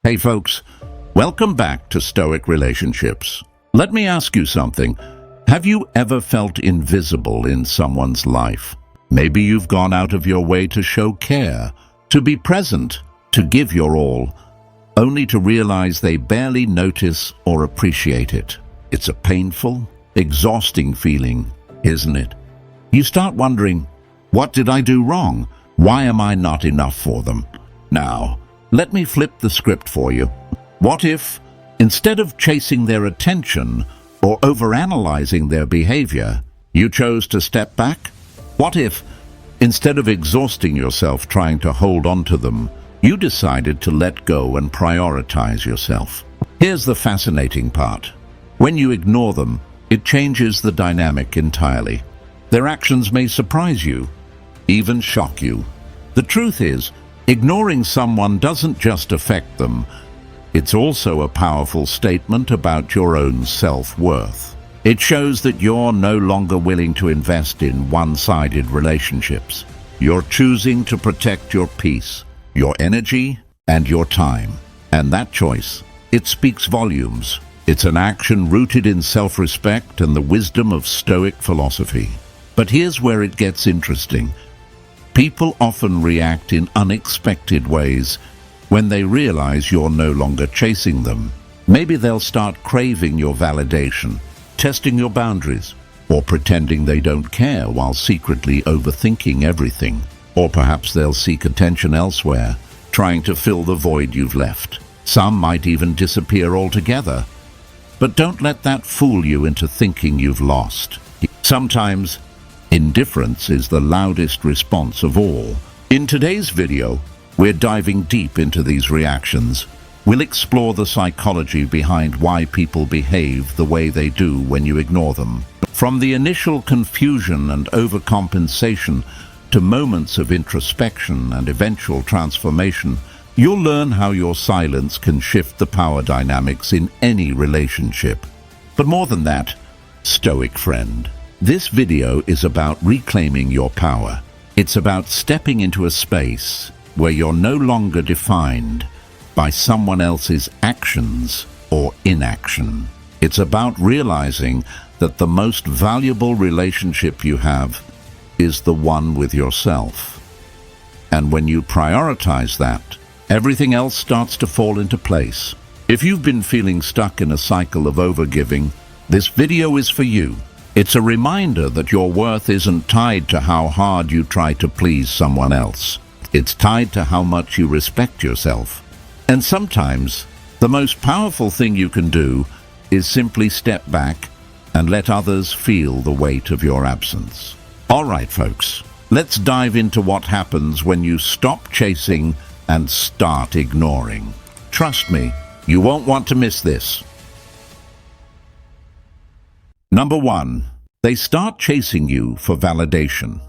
Hey folks, welcome back to Stoic Relationships. Let me ask you something. Have you ever felt invisible in someone's life? Maybe you've gone out of your way to show care, to be present, to give your all, only to realize they barely notice or appreciate it. It's a painful, exhausting feeling, isn't it? You start wondering, what did I do wrong? Why am I not enough for them? Now, let me flip the script for you. What if, instead of chasing their attention or overanalyzing their behavior, you chose to step back? What if, instead of exhausting yourself trying to hold on to them, you decided to let go and prioritize yourself? Here's the fascinating part. When you ignore them, it changes the dynamic entirely. Their actions may surprise you, even shock you. The truth is, ignoring someone doesn't just affect them, it's also a powerful statement about your own self-worth. It shows that you're no longer willing to invest in one-sided relationships. You're choosing to protect your peace, your energy, and your time. And that choice, it speaks volumes. It's an action rooted in self-respect and the wisdom of Stoic philosophy. But here's where it gets interesting. People often react in unexpected ways when they realize you're no longer chasing them. Maybe they'll start craving your validation, testing your boundaries, or pretending they don't care while secretly overthinking everything. Or perhaps they'll seek attention elsewhere, trying to fill the void you've left. Some might even disappear altogether. But don't let that fool you into thinking you've lost. Sometimes, indifference is the loudest response of all. In today's video, we're diving deep into these reactions. We'll explore the psychology behind why people behave the way they do when you ignore them. From the initial confusion and overcompensation to moments of introspection and eventual transformation, you'll learn how your silence can shift the power dynamics in any relationship. But more than that, Stoic friend, this video is about reclaiming your power. It's about stepping into a space where you're no longer defined by someone else's actions or inaction. It's about realizing that the most valuable relationship you have is the one with yourself. And when you prioritize that, everything else starts to fall into place. If you've been feeling stuck in a cycle of overgiving, this video is for you. It's a reminder that your worth isn't tied to how hard you try to please someone else. It's tied to how much you respect yourself. And sometimes, the most powerful thing you can do is simply step back and let others feel the weight of your absence. All right, folks, let's dive into what happens when you stop chasing and start ignoring. Trust me, you won't want to miss this. Number 1, they start chasing you for validation.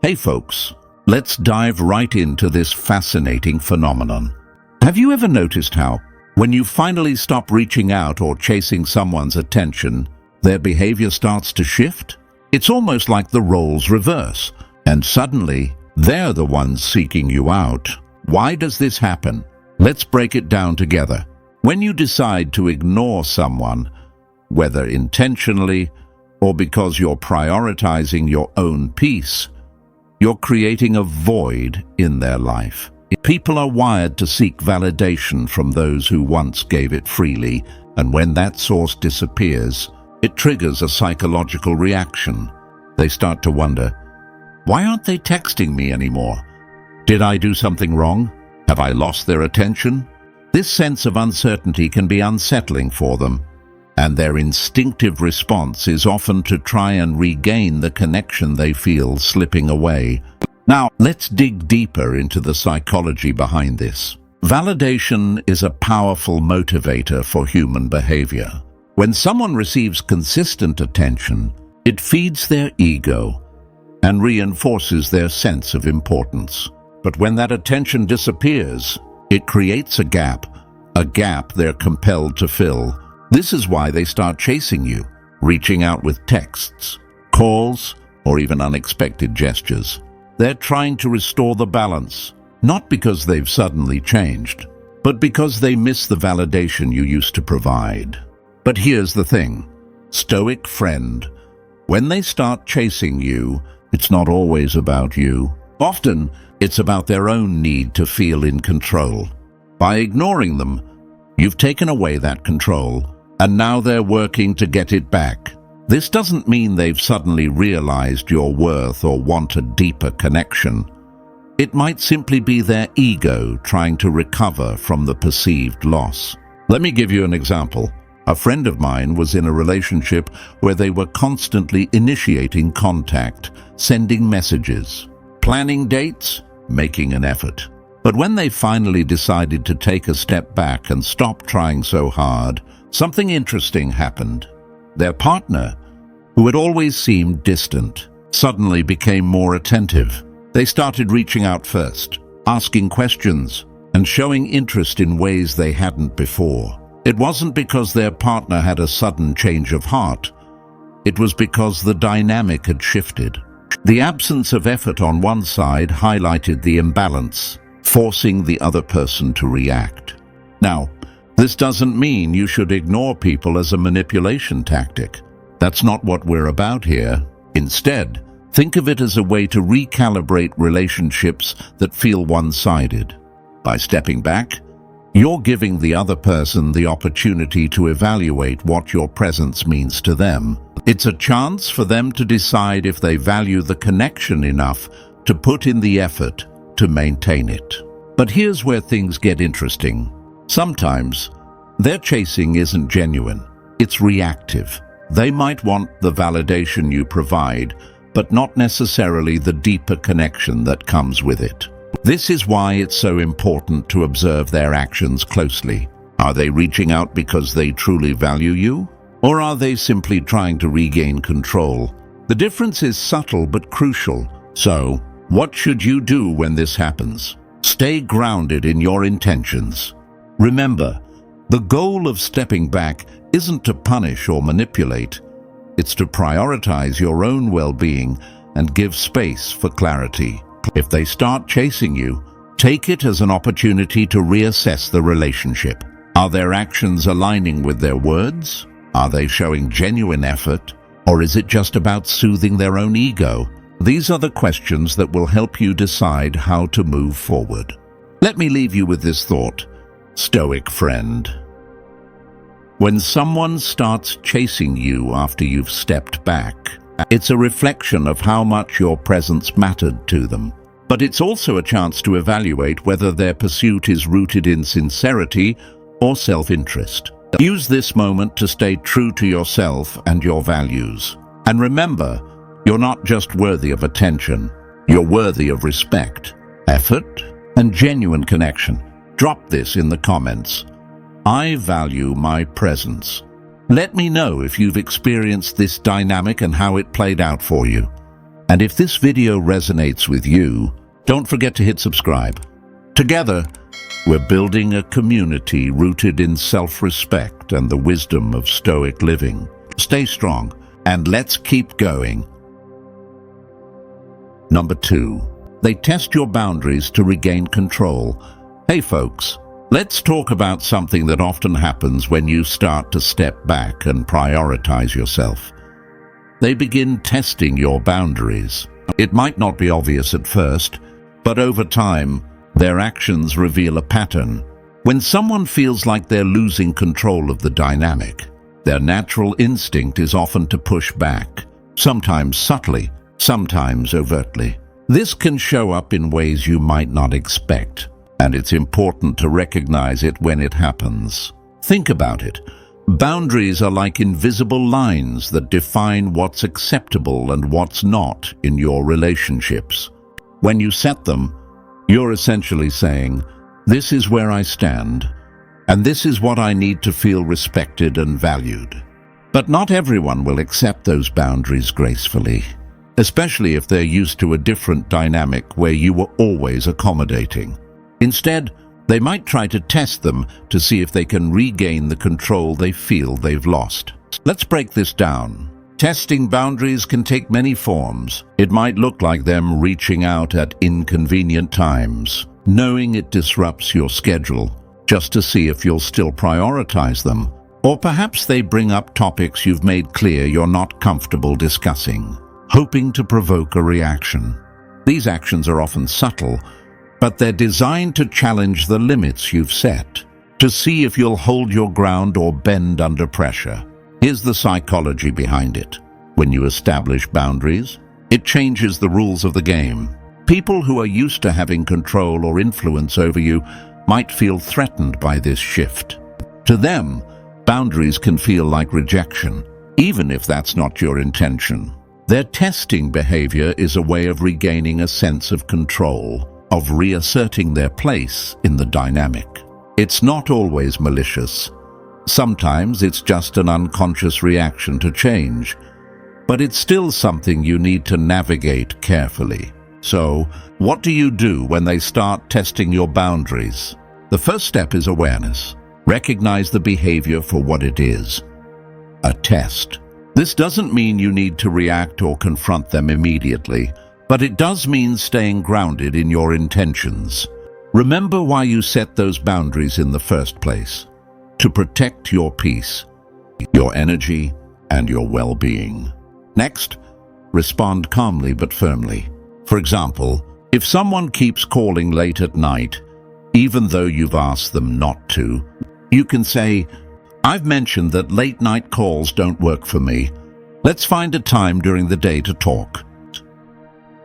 Hey folks, let's dive right into this fascinating phenomenon. Have you ever noticed how, when you finally stop reaching out or chasing someone's attention, their behavior starts to shift? It's almost like the roles reverse, and suddenly, they're the ones seeking you out. Why does this happen? Let's break it down together. When you decide to ignore someone, whether intentionally or because you're prioritizing your own peace, you're creating a void in their life. People are wired to seek validation from those who once gave it freely, and when that source disappears, it triggers a psychological reaction. They start to wonder, why aren't they texting me anymore? Did I do something wrong? Have I lost their attention? This sense of uncertainty can be unsettling for them, and their instinctive response is often to try and regain the connection they feel slipping away. Now, let's dig deeper into the psychology behind this. Validation is a powerful motivator for human behavior. When someone receives consistent attention, it feeds their ego and reinforces their sense of importance. But when that attention disappears, it creates a gap they're compelled to fill. This is why they start chasing you, reaching out with texts, calls, or even unexpected gestures. They're trying to restore the balance, not because they've suddenly changed, but because they miss the validation you used to provide. But here's the thing, Stoic friend, when they start chasing you, it's not always about you. Often, it's about their own need to feel in control. By ignoring them, you've taken away that control, and now they're working to get it back. This doesn't mean they've suddenly realized your worth or want a deeper connection. It might simply be their ego trying to recover from the perceived loss. Let me give you an example. A friend of mine was in a relationship where they were constantly initiating contact, sending messages, planning dates, making an effort. But when they finally decided to take a step back and stop trying so hard, something interesting happened. Their partner, who had always seemed distant, suddenly became more attentive. They started reaching out first, asking questions, and showing interest in ways they hadn't before. It wasn't because their partner had a sudden change of heart. It was because the dynamic had shifted. The absence of effort on one side highlighted the imbalance, forcing the other person to react. Now, this doesn't mean you should ignore people as a manipulation tactic. That's not what we're about here. Instead, think of it as a way to recalibrate relationships that feel one-sided. By stepping back, you're giving the other person the opportunity to evaluate what your presence means to them. It's a chance for them to decide if they value the connection enough to put in the effort to maintain it. But here's where things get interesting. Sometimes, their chasing isn't genuine. It's reactive. They might want the validation you provide, but not necessarily the deeper connection that comes with it. This is why it's so important to observe their actions closely. Are they reaching out because they truly value you? Or are they simply trying to regain control? The difference is subtle but crucial. So, what should you do when this happens? Stay grounded in your intentions. Remember, the goal of stepping back isn't to punish or manipulate. It's to prioritize your own well-being and give space for clarity. If they start chasing you, take it as an opportunity to reassess the relationship. Are their actions aligning with their words? Are they showing genuine effort? Or is it just about soothing their own ego? These are the questions that will help you decide how to move forward. Let me leave you with this thought, Stoic friend. When someone starts chasing you after you've stepped back, it's a reflection of how much your presence mattered to them. But it's also a chance to evaluate whether their pursuit is rooted in sincerity or self-interest. Use this moment to stay true to yourself and your values. And remember, you're not just worthy of attention, you're worthy of respect, effort, and genuine connection. Drop this in the comments. I value my presence. Let me know if you've experienced this dynamic and how it played out for you. And if this video resonates with you, don't forget to hit subscribe. Together, we're building a community rooted in self-respect and the wisdom of Stoic living. Stay strong, and let's keep going. Number 2, they test your boundaries to regain control. Hey folks, let's talk about something that often happens when you start to step back and prioritize yourself. They begin testing your boundaries. It might not be obvious at first, but over time, their actions reveal a pattern. When someone feels like they're losing control of the dynamic, their natural instinct is often to push back, sometimes subtly, sometimes overtly. This can show up in ways you might not expect, and it's important to recognize it when it happens. Think about it. Boundaries are like invisible lines that define what's acceptable and what's not in your relationships. When you set them, you're essentially saying, this is where I stand, and this is what I need to feel respected and valued. But not everyone will accept those boundaries gracefully, especially if they're used to a different dynamic where you were always accommodating. Instead, they might try to test them to see if they can regain the control they feel they've lost. Let's break this down. Testing boundaries can take many forms. It might look like them reaching out at inconvenient times, knowing it disrupts your schedule, just to see if you'll still prioritize them. Or perhaps they bring up topics you've made clear you're not comfortable discussing, hoping to provoke a reaction. These actions are often subtle, but they're designed to challenge the limits you've set, to see if you'll hold your ground or bend under pressure. Here's the psychology behind it. When you establish boundaries, it changes the rules of the game. People who are used to having control or influence over you might feel threatened by this shift. To them, boundaries can feel like rejection, even if that's not your intention. Their testing behavior is a way of regaining a sense of control, of reasserting their place in the dynamic. It's not always malicious. Sometimes it's just an unconscious reaction to change, but it's still something you need to navigate carefully. So, what do you do when they start testing your boundaries? The first step is awareness. Recognize the behavior for what it is: a test. This doesn't mean you need to react or confront them immediately, but it does mean staying grounded in your intentions. Remember why you set those boundaries in the first place: to protect your peace, your energy, and your well-being. Next, respond calmly but firmly. For example, if someone keeps calling late at night, even though you've asked them not to, you can say, "I've mentioned that late-night calls don't work for me. Let's find a time during the day to talk."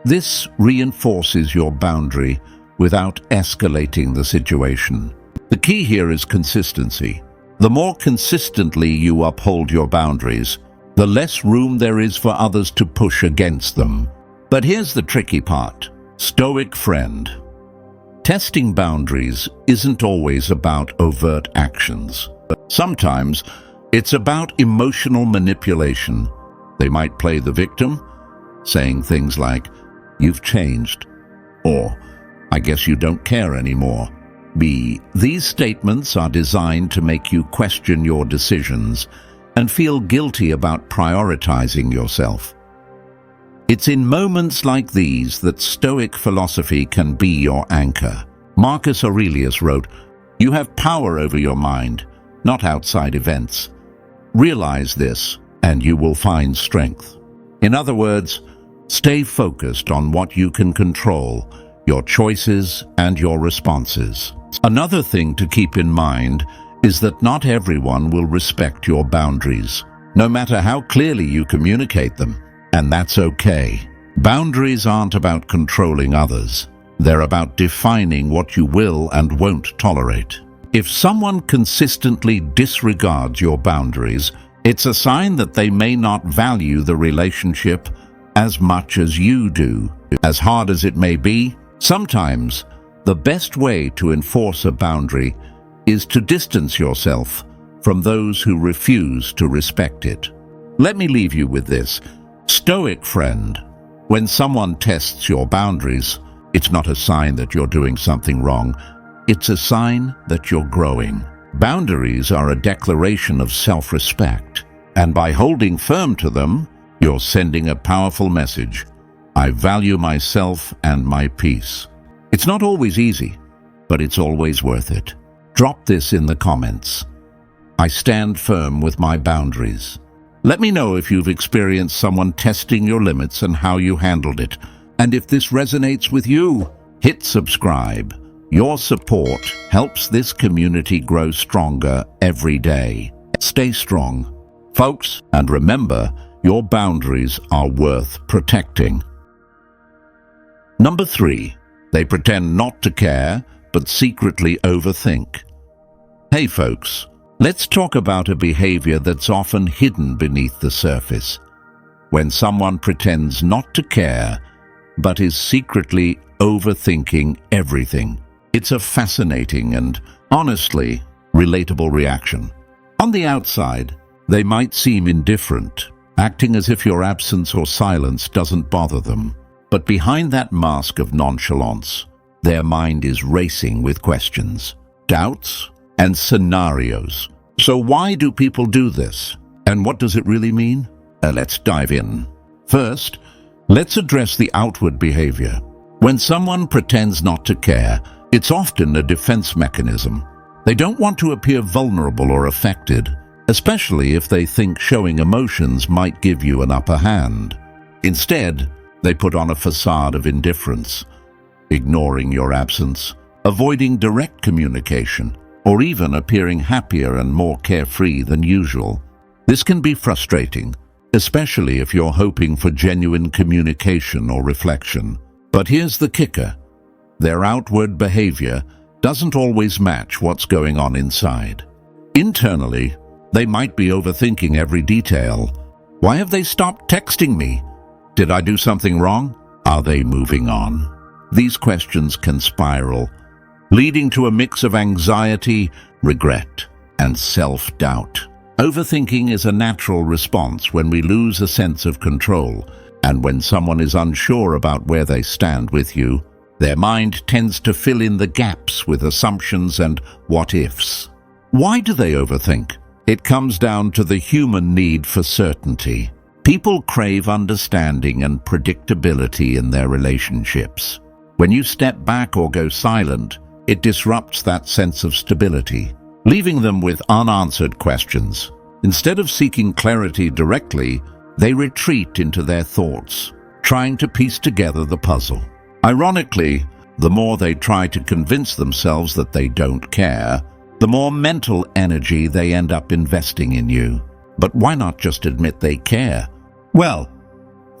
This reinforces your boundary without escalating the situation. The key here is consistency. The more consistently you uphold your boundaries, the less room there is for others to push against them. But here's the tricky part. Stoic friend. Testing boundaries isn't always about overt actions. Sometimes it's about emotional manipulation. They might play the victim, saying things like, "You've changed," or "I guess you don't care anymore." These statements are designed to make you question your decisions and feel guilty about prioritizing yourself. It's in moments like these that Stoic philosophy can be your anchor. Marcus Aurelius wrote, "You have power over your mind, not outside events. Realize this, and you will find strength." In other words, stay focused on what you can control, your choices and your responses. Another thing to keep in mind is that not everyone will respect your boundaries, no matter how clearly you communicate them. And that's okay. Boundaries aren't about controlling others. They're about defining what you will and won't tolerate. If someone consistently disregards your boundaries, it's a sign that they may not value the relationship as much as you do. As hard as it may be, sometimes the best way to enforce a boundary is to distance yourself from those who refuse to respect it. Let me leave you with this. Stoic friend, when someone tests your boundaries, it's not a sign that you're doing something wrong. It's a sign that you're growing. Boundaries are a declaration of self-respect, and by holding firm to them, you're sending a powerful message. I value myself and my peace. It's not always easy, but it's always worth it. Drop this in the comments. I stand firm with my boundaries. Let me know if you've experienced someone testing your limits and how you handled it. And if this resonates with you, hit subscribe. Your support helps this community grow stronger every day. Stay strong, folks, and remember, your boundaries are worth protecting. Number 3, they pretend not to care, but secretly overthink. Hey folks, let's talk about a behavior that's often hidden beneath the surface. When someone pretends not to care, but is secretly overthinking everything. It's a fascinating and, honestly, relatable reaction. On the outside, they might seem indifferent, acting as if your absence or silence doesn't bother them. But behind that mask of nonchalance, their mind is racing with questions, doubts, and scenarios. So why do people do this? And what does it really mean? Let's dive in. First, let's address the outward behavior. When someone pretends not to care, it's often a defense mechanism. They don't want to appear vulnerable or affected, especially if they think showing emotions might give you an upper hand. Instead, they put on a facade of indifference, ignoring your absence, avoiding direct communication, or even appearing happier and more carefree than usual. This can be frustrating, especially if you're hoping for genuine communication or reflection. But here's the kicker. Their outward behavior doesn't always match what's going on inside. Internally, they might be overthinking every detail. Why have they stopped texting me? Did I do something wrong? Are they moving on? These questions can spiral, leading to a mix of anxiety, regret, and self-doubt. Overthinking is a natural response when we lose a sense of control, and when someone is unsure about where they stand with you, their mind tends to fill in the gaps with assumptions and what-ifs. Why do they overthink? It comes down to the human need for certainty. People crave understanding and predictability in their relationships. When you step back or go silent, it disrupts that sense of stability, leaving them with unanswered questions. Instead of seeking clarity directly, they retreat into their thoughts, trying to piece together the puzzle. Ironically, the more they try to convince themselves that they don't care, the more mental energy they end up investing in you. But why not just admit they care? Well,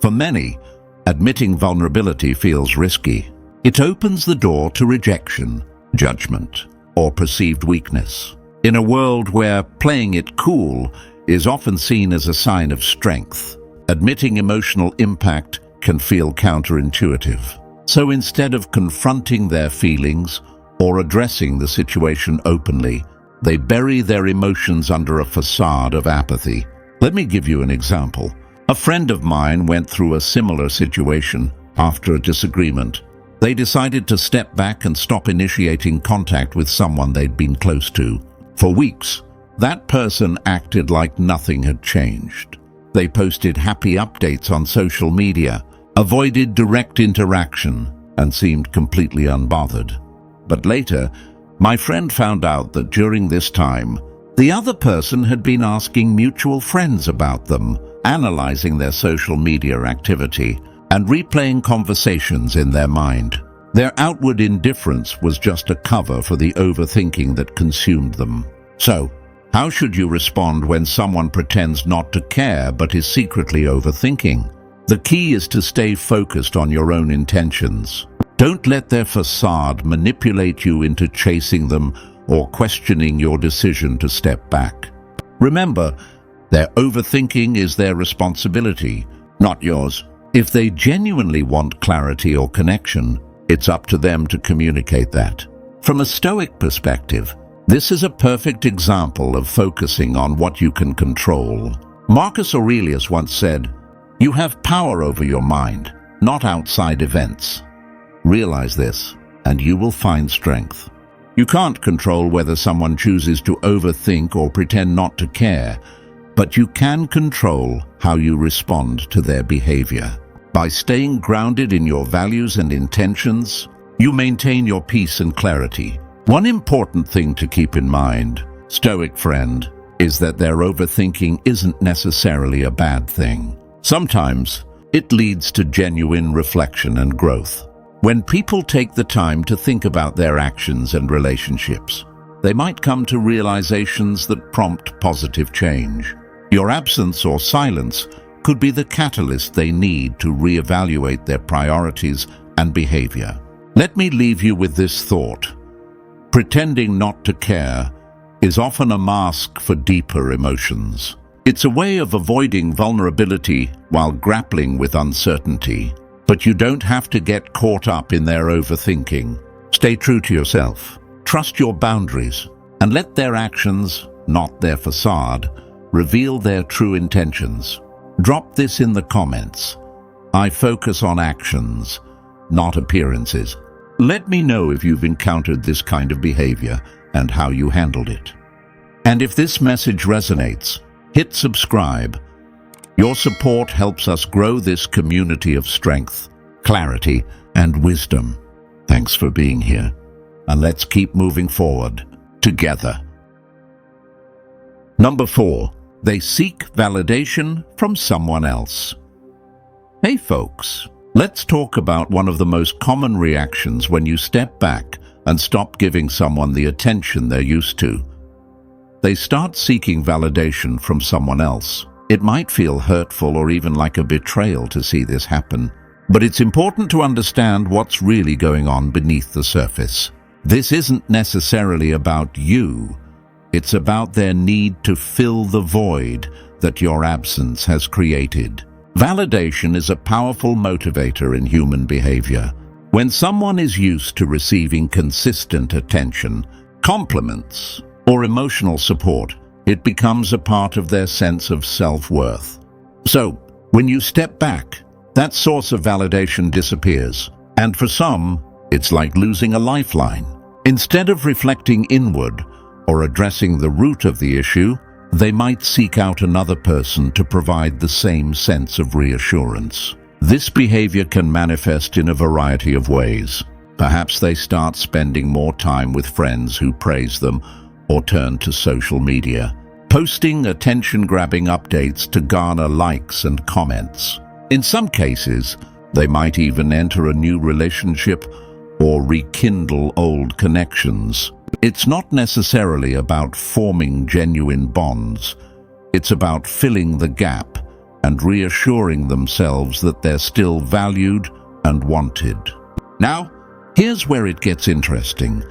for many, admitting vulnerability feels risky. It opens the door to rejection, judgment, or perceived weakness. In a world where playing it cool is often seen as a sign of strength, admitting emotional impact can feel counterintuitive. So instead of confronting their feelings or addressing the situation openly, they bury their emotions under a facade of apathy. Let me give you an example. A friend of mine went through a similar situation after a disagreement. They decided to step back and stop initiating contact with someone they'd been close to. For weeks, that person acted like nothing had changed. They posted happy updates on social media, avoided direct interaction, and seemed completely unbothered. But later, my friend found out that during this time, the other person had been asking mutual friends about them, analyzing their social media activity, and replaying conversations in their mind. Their outward indifference was just a cover for the overthinking that consumed them. So, how should you respond when someone pretends not to care but is secretly overthinking? The key is to stay focused on your own intentions. Don't let their facade manipulate you into chasing them or questioning your decision to step back. Remember, their overthinking is their responsibility, not yours. If they genuinely want clarity or connection, it's up to them to communicate that. From a Stoic perspective, this is a perfect example of focusing on what you can control. Marcus Aurelius once said, "You have power over your mind, not outside events." Realize this, and you will find strength. You can't control whether someone chooses to overthink or pretend not to care, but you can control how you respond to their behavior. By staying grounded in your values and intentions, you maintain your peace and clarity. One important thing to keep in mind, Stoic friend, is that their overthinking isn't necessarily a bad thing. Sometimes, it leads to genuine reflection and growth. When people take the time to think about their actions and relationships, they might come to realizations that prompt positive change. Your absence or silence could be the catalyst they need to reevaluate their priorities and behavior. Let me leave you with this thought. Pretending not to care is often a mask for deeper emotions. It's a way of avoiding vulnerability while grappling with uncertainty. But you don't have to get caught up in their overthinking. Stay true to yourself. Trust your boundaries, and let their actions, not their facade, reveal their true intentions. Drop this in the comments. I focus on actions, not appearances. Let me know if you've encountered this kind of behavior and how you handled it. And if this message resonates, hit subscribe. Your support helps us grow this community of strength, clarity, and wisdom. Thanks for being here. And let's keep moving forward together. Number 4. They seek validation from someone else. Hey folks, let's talk about one of the most common reactions when you step back and stop giving someone the attention they're used to. They start seeking validation from someone else. It might feel hurtful or even like a betrayal to see this happen, but it's important to understand what's really going on beneath the surface. This isn't necessarily about you. It's about their need to fill the void that your absence has created. Validation is a powerful motivator in human behavior. When someone is used to receiving consistent attention, compliments, or emotional support, it becomes a part of their sense of self-worth. So, when you step back, that source of validation disappears. And for some, it's like losing a lifeline. Instead of reflecting inward or addressing the root of the issue, they might seek out another person to provide the same sense of reassurance. This behavior can manifest in a variety of ways. Perhaps they start spending more time with friends who praise them or turn to social media, posting attention-grabbing updates to garner likes and comments. In some cases, they might even enter a new relationship or rekindle old connections. It's not necessarily about forming genuine bonds. It's about filling the gap and reassuring themselves that they're still valued and wanted. Now, here's where it gets interesting.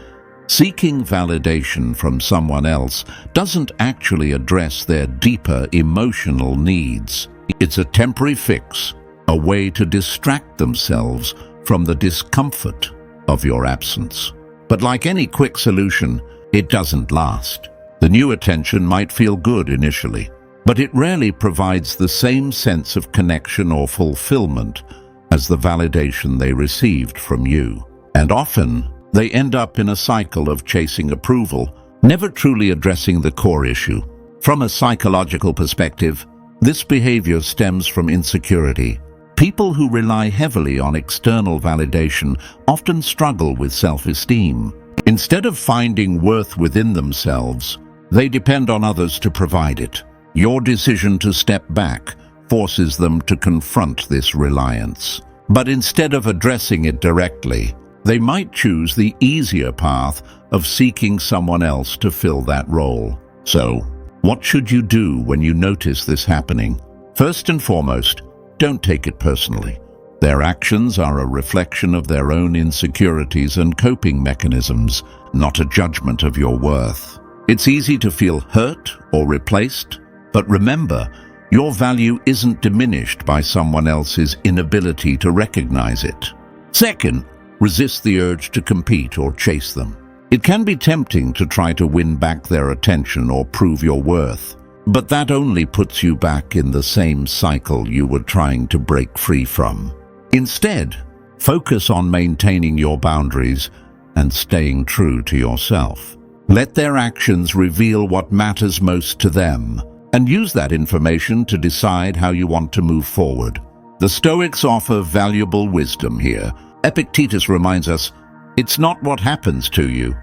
Seeking validation from someone else doesn't actually address their deeper emotional needs. It's a temporary fix, a way to distract themselves from the discomfort of your absence. But like any quick solution, it doesn't last. The new attention might feel good initially, but it rarely provides the same sense of connection or fulfillment as the validation they received from you. And often, they end up in a cycle of chasing approval, never truly addressing the core issue. From a psychological perspective, this behavior stems from insecurity. People who rely heavily on external validation often struggle with self-esteem. Instead of finding worth within themselves, they depend on others to provide it. Your decision to step back forces them to confront this reliance. But instead of addressing it directly, they might choose the easier path of seeking someone else to fill that role. So, what should you do when you notice this happening? First and foremost, don't take it personally. Their actions are a reflection of their own insecurities and coping mechanisms, not a judgment of your worth. It's easy to feel hurt or replaced, but remember, your value isn't diminished by someone else's inability to recognize it. Second, resist the urge to compete or chase them. It can be tempting to try to win back their attention or prove your worth, but that only puts you back in the same cycle you were trying to break free from. Instead, focus on maintaining your boundaries and staying true to yourself. Let their actions reveal what matters most to them, and use that information to decide how you want to move forward. The Stoics offer valuable wisdom here. Epictetus reminds us, it's not what happens to you,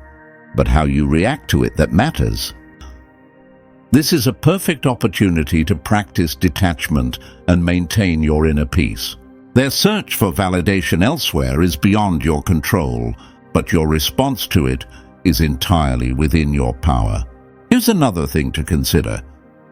but how you react to it that matters. This is a perfect opportunity to practice detachment and maintain your inner peace. Their search for validation elsewhere is beyond your control, but your response to it is entirely within your power. Here's another thing to consider.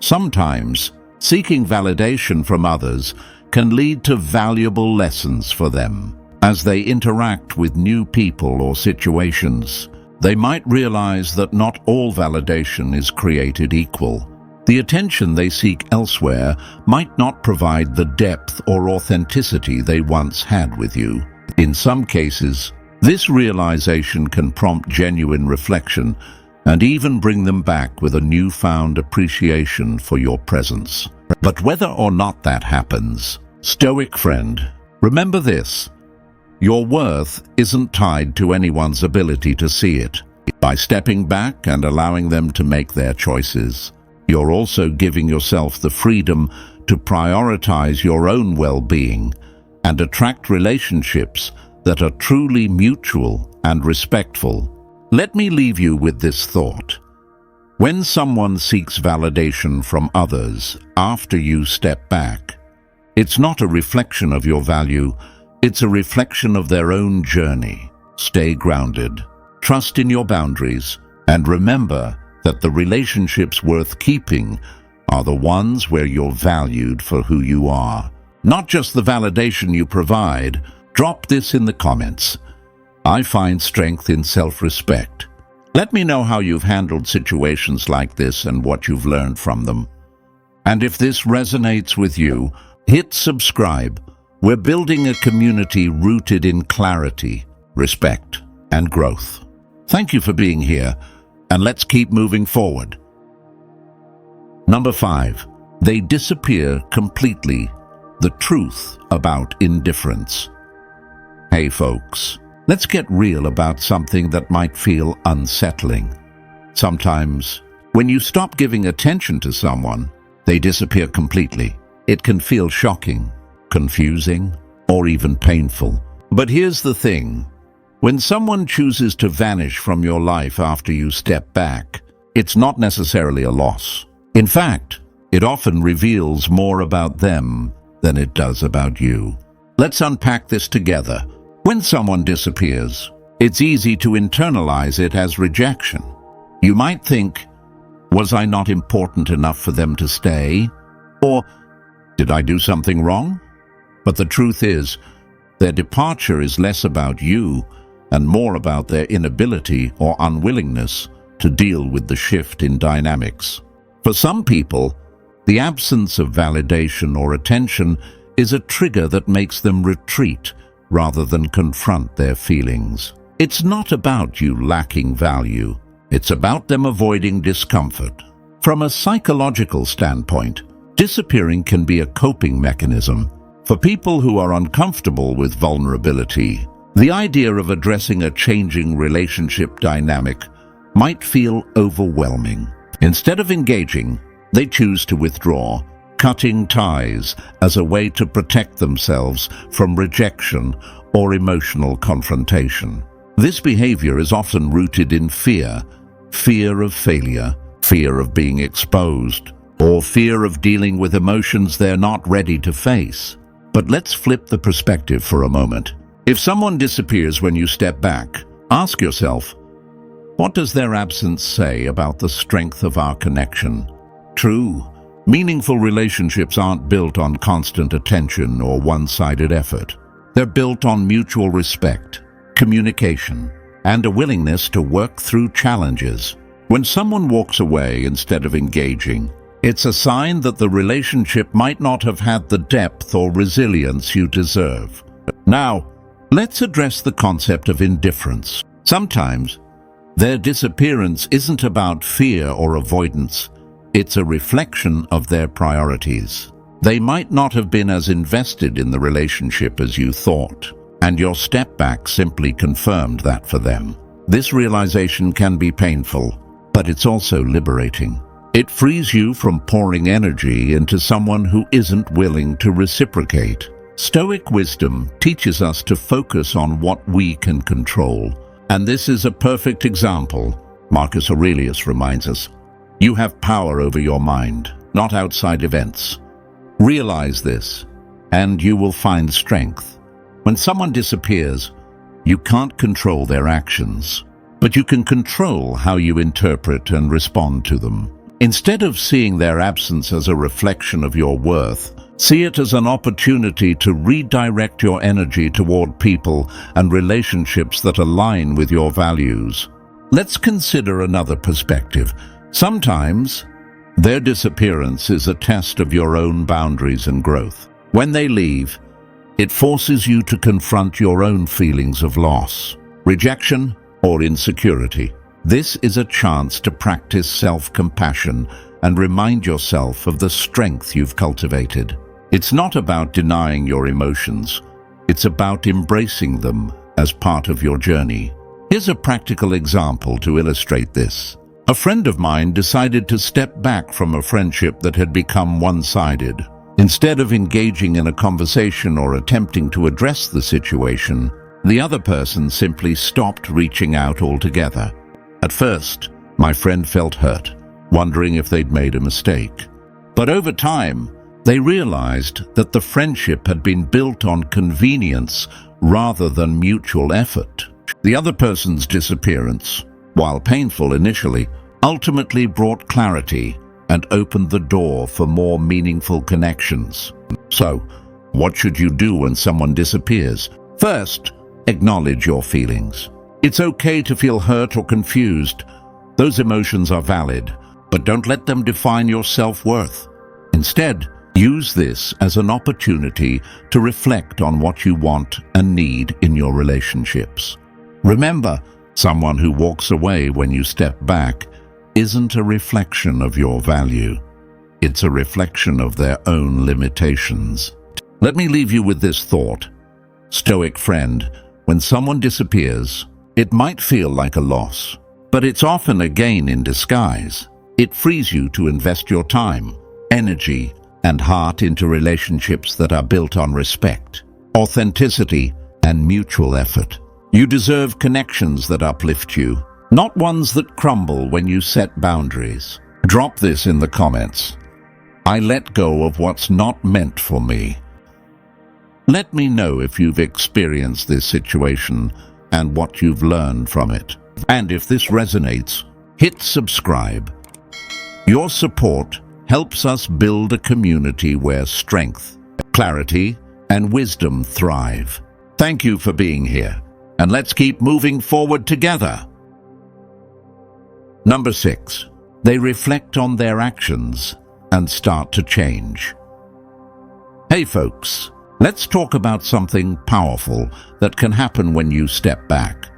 Sometimes, seeking validation from others can lead to valuable lessons for them. As they interact with new people or situations, they might realize that not all validation is created equal. The attention they seek elsewhere might not provide the depth or authenticity they once had with you. In some cases, this realization can prompt genuine reflection and even bring them back with a newfound appreciation for your presence. But whether or not that happens, Stoic friend, remember this. Your worth isn't tied to anyone's ability to see it. By stepping back and allowing them to make their choices, you're also giving yourself the freedom to prioritize your own well-being and attract relationships that are truly mutual and respectful. Let me leave you with this thought. When someone seeks validation from others after you step back, it's not a reflection of your value, it's a reflection of their own journey. Stay grounded, trust in your boundaries, and remember that the relationships worth keeping are the ones where you're valued for who you are, not just the validation you provide. Drop this in the comments. I find strength in self-respect. Let me know how you've handled situations like this and what you've learned from them. And if this resonates with you, hit subscribe. We're building a community rooted in clarity, respect, and growth. Thank you for being here, and let's keep moving forward. Number 5, they disappear completely. The truth about indifference. Hey folks, let's get real about something that might feel unsettling. Sometimes, when you stop giving attention to someone, they disappear completely. It can feel shocking, confusing, or even painful. But here's the thing. When someone chooses to vanish from your life after you step back, it's not necessarily a loss. In fact, it often reveals more about them than it does about you. Let's unpack this together. When someone disappears, it's easy to internalize it as rejection. You might think, was I not important enough for them to stay? Or did I do something wrong? But the truth is, their departure is less about you and more about their inability or unwillingness to deal with the shift in dynamics. For some people, the absence of validation or attention is a trigger that makes them retreat rather than confront their feelings. It's not about you lacking value. It's about them avoiding discomfort. From a psychological standpoint, disappearing can be a coping mechanism. For people who are uncomfortable with vulnerability, the idea of addressing a changing relationship dynamic might feel overwhelming. Instead of engaging, they choose to withdraw, cutting ties as a way to protect themselves from rejection or emotional confrontation. This behavior is often rooted in fear of failure, fear of being exposed, or fear of dealing with emotions they're not ready to face. But let's flip the perspective for a moment. If someone disappears when you step back, ask yourself, what does their absence say about the strength of our connection? True, meaningful relationships aren't built on constant attention or one-sided effort. They're built on mutual respect, communication, and a willingness to work through challenges. When someone walks away instead of engaging, it's a sign that the relationship might not have had the depth or resilience you deserve. Now, let's address the concept of indifference. Sometimes, their disappearance isn't about fear or avoidance. It's a reflection of their priorities. They might not have been as invested in the relationship as you thought, and your step back simply confirmed that for them. This realization can be painful, but it's also liberating. It frees you from pouring energy into someone who isn't willing to reciprocate. Stoic wisdom teaches us to focus on what we can control. And this is a perfect example. Marcus Aurelius reminds us, you have power over your mind, not outside events. Realize this, and you will find strength. When someone disappears, you can't control their actions, but you can control how you interpret and respond to them. Instead of seeing their absence as a reflection of your worth, see it as an opportunity to redirect your energy toward people and relationships that align with your values. Let's consider another perspective. Sometimes, their disappearance is a test of your own boundaries and growth. When they leave, it forces you to confront your own feelings of loss, rejection, or insecurity. This is a chance to practice self-compassion and remind yourself of the strength you've cultivated. It's not about denying your emotions. It's about embracing them as part of your journey. Here's a practical example to illustrate this. A friend of mine decided to step back from a friendship that had become one-sided. Instead of engaging in a conversation or attempting to address the situation, the other person simply stopped reaching out altogether. At first, my friend felt hurt, wondering if they'd made a mistake. But over time, they realized that the friendship had been built on convenience rather than mutual effort. The other person's disappearance, while painful initially, ultimately brought clarity and opened the door for more meaningful connections. So, what should you do when someone disappears? First, acknowledge your feelings. It's okay to feel hurt or confused. Those emotions are valid, but don't let them define your self-worth. Instead, use this as an opportunity to reflect on what you want and need in your relationships. Remember, someone who walks away when you step back isn't a reflection of your value. It's a reflection of their own limitations. Let me leave you with this thought. Stoic friend, when someone disappears, it might feel like a loss, but it's often a gain in disguise. It frees you to invest your time, energy, and heart into relationships that are built on respect, authenticity, and mutual effort. You deserve connections that uplift you, not ones that crumble when you set boundaries. Drop this in the comments. I let go of what's not meant for me. Let me know if you've experienced this situation and what you've learned from it. And if this resonates, hit subscribe. Your support helps us build a community where strength, clarity, and wisdom thrive. Thank you for being here, and let's keep moving forward together. Number 6. They reflect on their actions and start to change. Hey folks, let's talk about something powerful that can happen when you step back.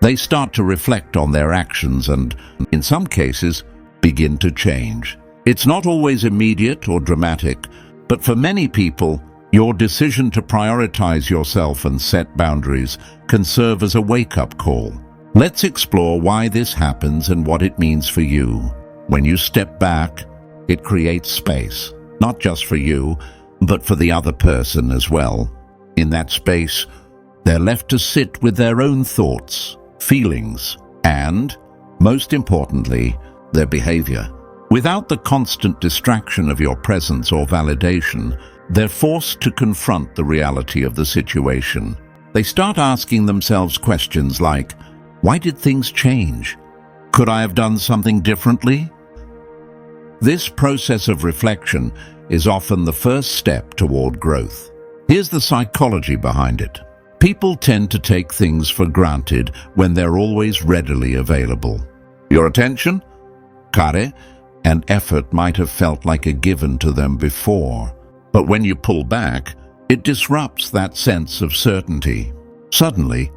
They start to reflect on their actions and, in some cases, begin to change. It's not always immediate or dramatic, but for many people, your decision to prioritize yourself and set boundaries can serve as a wake-up call. Let's explore why this happens and what it means for you. When you step back, it creates space, not just for you, but for the other person as well. In that space, they're left to sit with their own thoughts, feelings, and, most importantly, their behavior. Without the constant distraction of your presence or validation, they're forced to confront the reality of the situation. They start asking themselves questions like, why did things change? Could I have done something differently? This process of reflection is often the first step toward growth. Here's the psychology behind it. People tend to take things for granted when they're always readily available. Your attention, care, and effort might have felt like a given to them before. But when you pull back, it disrupts that sense of certainty. Suddenly,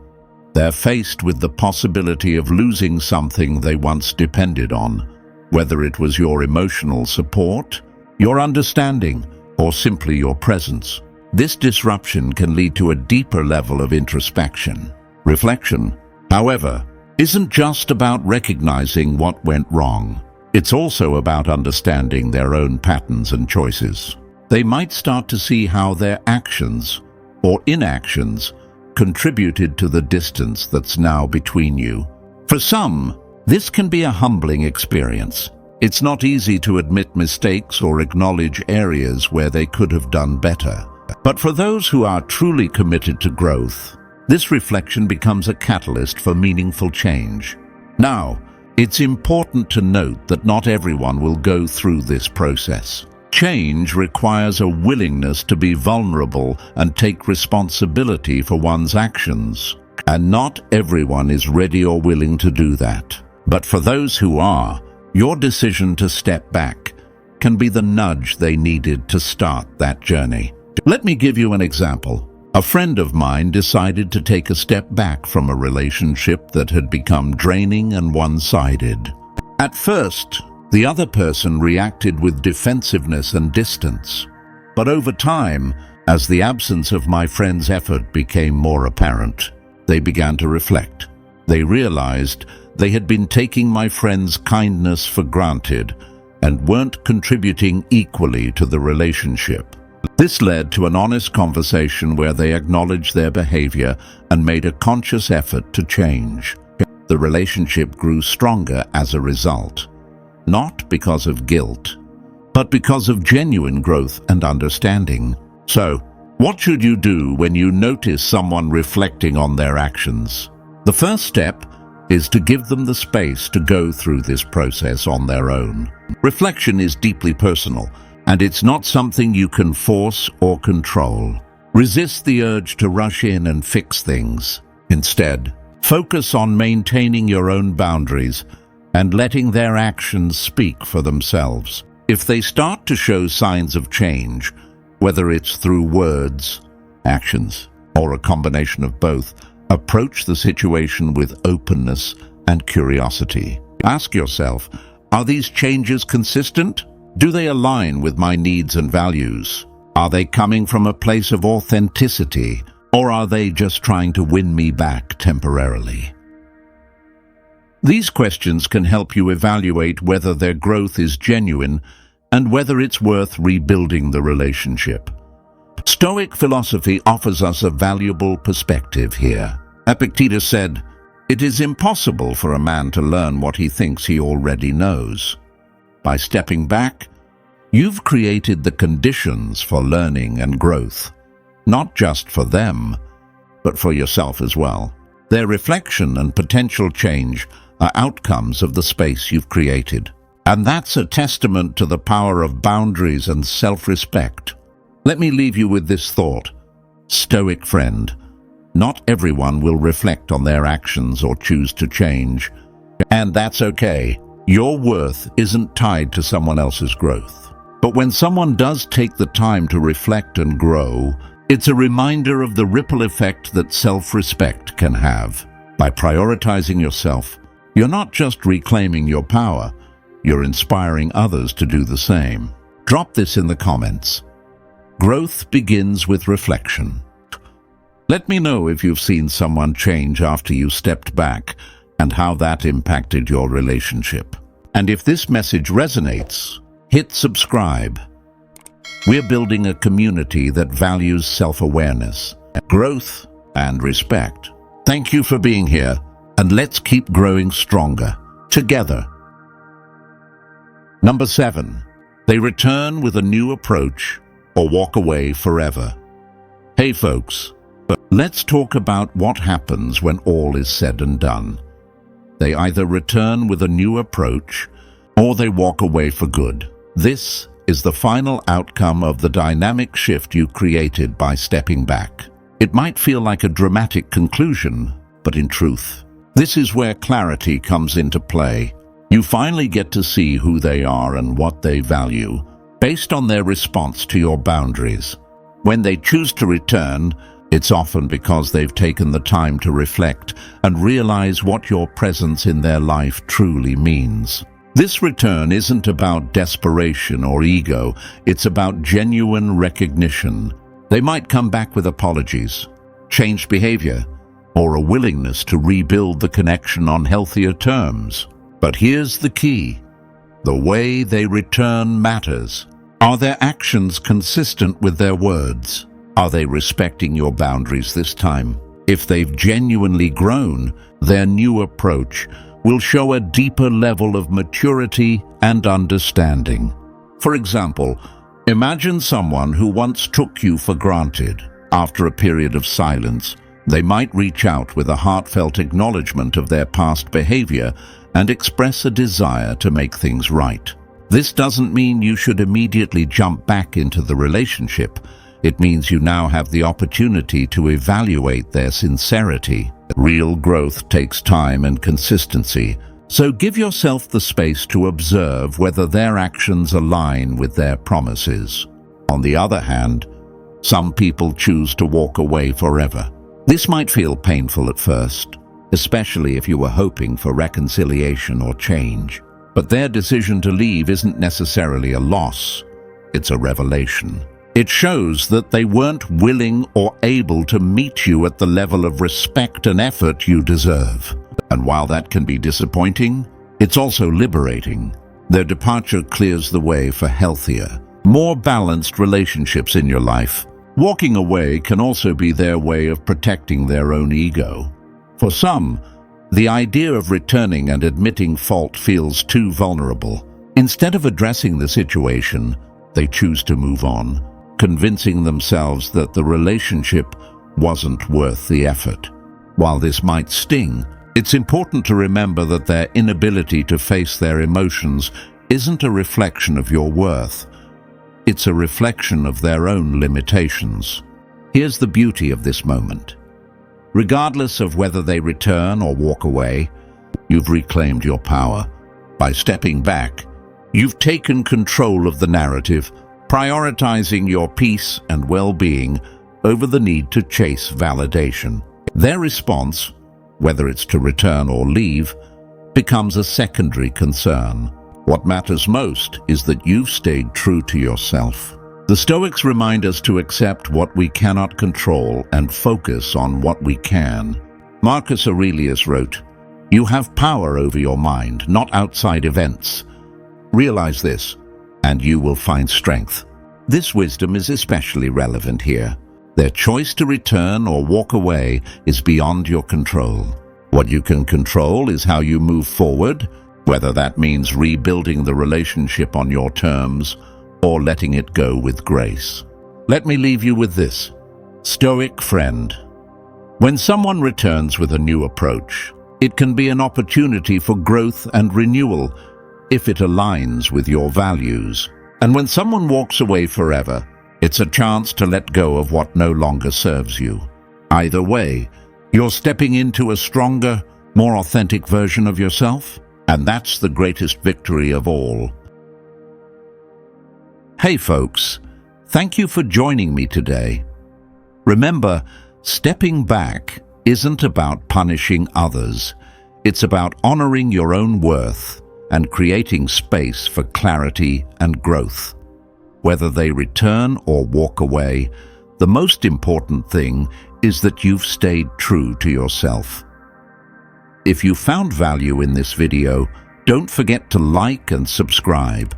they're faced with the possibility of losing something they once depended on, whether it was your emotional support, your understanding, or simply your presence. This disruption can lead to a deeper level of introspection. Reflection, however, isn't just about recognizing what went wrong. It's also about understanding their own patterns and choices. They might start to see how their actions or inactions contributed to the distance that's now between you. For some, this can be a humbling experience. It's not easy to admit mistakes or acknowledge areas where they could have done better. But for those who are truly committed to growth, this reflection becomes a catalyst for meaningful change. Now, it's important to note that not everyone will go through this process. Change requires a willingness to be vulnerable and take responsibility for one's actions, and not everyone is ready or willing to do that. But for those who are, your decision to step back can be the nudge they needed to start that journey. Let me give you an example. A friend of mine decided to take a step back from a relationship that had become draining and one-sided. At first, the other person reacted with defensiveness and distance. But over time, as the absence of my friend's effort became more apparent, they began to reflect. They realized they had been taking my friend's kindness for granted and weren't contributing equally to the relationship. This led to an honest conversation where they acknowledged their behavior and made a conscious effort to change. The relationship grew stronger as a result, not because of guilt, but because of genuine growth and understanding. So, what should you do when you notice someone reflecting on their actions? The first step is to give them the space to go through this process on their own. Reflection is deeply personal, and it's not something you can force or control. Resist the urge to rush in and fix things. Instead, focus on maintaining your own boundaries and letting their actions speak for themselves. If they start to show signs of change, whether it's through words, actions, or a combination of both, approach the situation with openness and curiosity. Ask yourself, are these changes consistent? Do they align with my needs and values? Are they coming from a place of authenticity, or are they just trying to win me back temporarily? These questions can help you evaluate whether their growth is genuine and whether it's worth rebuilding the relationship. Stoic philosophy offers us a valuable perspective here. Epictetus said, "It is impossible for a man to learn what he thinks he already knows." By stepping back, you've created the conditions for learning and growth, not just for them, but for yourself as well. Their reflection and potential change are outcomes of the space you've created. And that's a testament to the power of boundaries and self-respect. Let me leave you with this thought. Stoic friend, not everyone will reflect on their actions or choose to change. And that's okay. Your worth isn't tied to someone else's growth. But when someone does take the time to reflect and grow, it's a reminder of the ripple effect that self-respect can have. By prioritizing yourself, you're not just reclaiming your power, you're inspiring others to do the same. Drop this in the comments. Growth begins with reflection. Let me know if you've seen someone change after you stepped back and how that impacted your relationship. And if this message resonates, hit subscribe. We're building a community that values self-awareness, growth, and respect. Thank you for being here, and let's keep growing stronger together. Number 7, they return with a new approach or walk away forever. Hey folks, but let's talk about what happens when all is said and done. They either return with a new approach or they walk away for good. This is the final outcome of the dynamic shift you created by stepping back. It might feel like a dramatic conclusion, but in truth, this is where clarity comes into play. You finally get to see who they are and what they value, based on their response to your boundaries. When they choose to return, it's often because they've taken the time to reflect and realize what your presence in their life truly means. This return isn't about desperation or ego, it's about genuine recognition. They might come back with apologies, changed behavior, or a willingness to rebuild the connection on healthier terms. But here's the key. The way they return matters. Are their actions consistent with their words? Are they respecting your boundaries this time? If they've genuinely grown, their new approach will show a deeper level of maturity and understanding. For example, imagine someone who once took you for granted. After a period of silence, they might reach out with a heartfelt acknowledgement of their past behavior and express a desire to make things right. This doesn't mean you should immediately jump back into the relationship. It means you now have the opportunity to evaluate their sincerity. Real growth takes time and consistency, so give yourself the space to observe whether their actions align with their promises. On the other hand, some people choose to walk away forever. This might feel painful at first, especially if you were hoping for reconciliation or change. But their decision to leave isn't necessarily a loss, it's a revelation. It shows that they weren't willing or able to meet you at the level of respect and effort you deserve. And while that can be disappointing, it's also liberating. Their departure clears the way for healthier, more balanced relationships in your life. Walking away can also be their way of protecting their own ego. For some, The idea of returning and admitting fault feels too vulnerable. Instead of addressing the situation, they choose to move on, convincing themselves that the relationship wasn't worth the effort. While this might sting, it's important to remember that their inability to face their emotions isn't a reflection of your worth. It's a reflection of their own limitations. Here's the beauty of this moment. Regardless of whether they return or walk away, you've reclaimed your power. By stepping back, you've taken control of the narrative, prioritizing your peace and well-being over the need to chase validation. Their response, whether it's to return or leave, becomes a secondary concern. What matters most is that you've stayed true to yourself. The Stoics remind us to accept what we cannot control and focus on what we can. Marcus Aurelius wrote, "You have power over your mind, not outside events. Realize this, and you will find strength." This wisdom is especially relevant here. Their choice to return or walk away is beyond your control. What you can control is how you move forward, whether that means rebuilding the relationship on your terms or letting it go with grace. Let me leave you with this. Stoic friend. When someone returns with a new approach, it can be an opportunity for growth and renewal if it aligns with your values. And when someone walks away forever, it's a chance to let go of what no longer serves you. Either way, you're stepping into a stronger, more authentic version of yourself, and that's the greatest victory of all. Hey folks, thank you for joining me today. Remember, stepping back isn't about punishing others. It's about honoring your own worth and creating space for clarity and growth. Whether they return or walk away, the most important thing is that you've stayed true to yourself. If you found value in this video, don't forget to like and subscribe.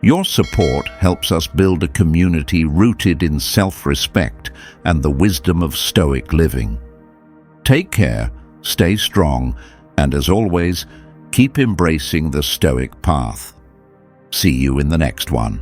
Your support helps us build a community rooted in self-respect and the wisdom of Stoic living. Take care, stay strong, and as always, keep embracing the Stoic path. See you in the next one.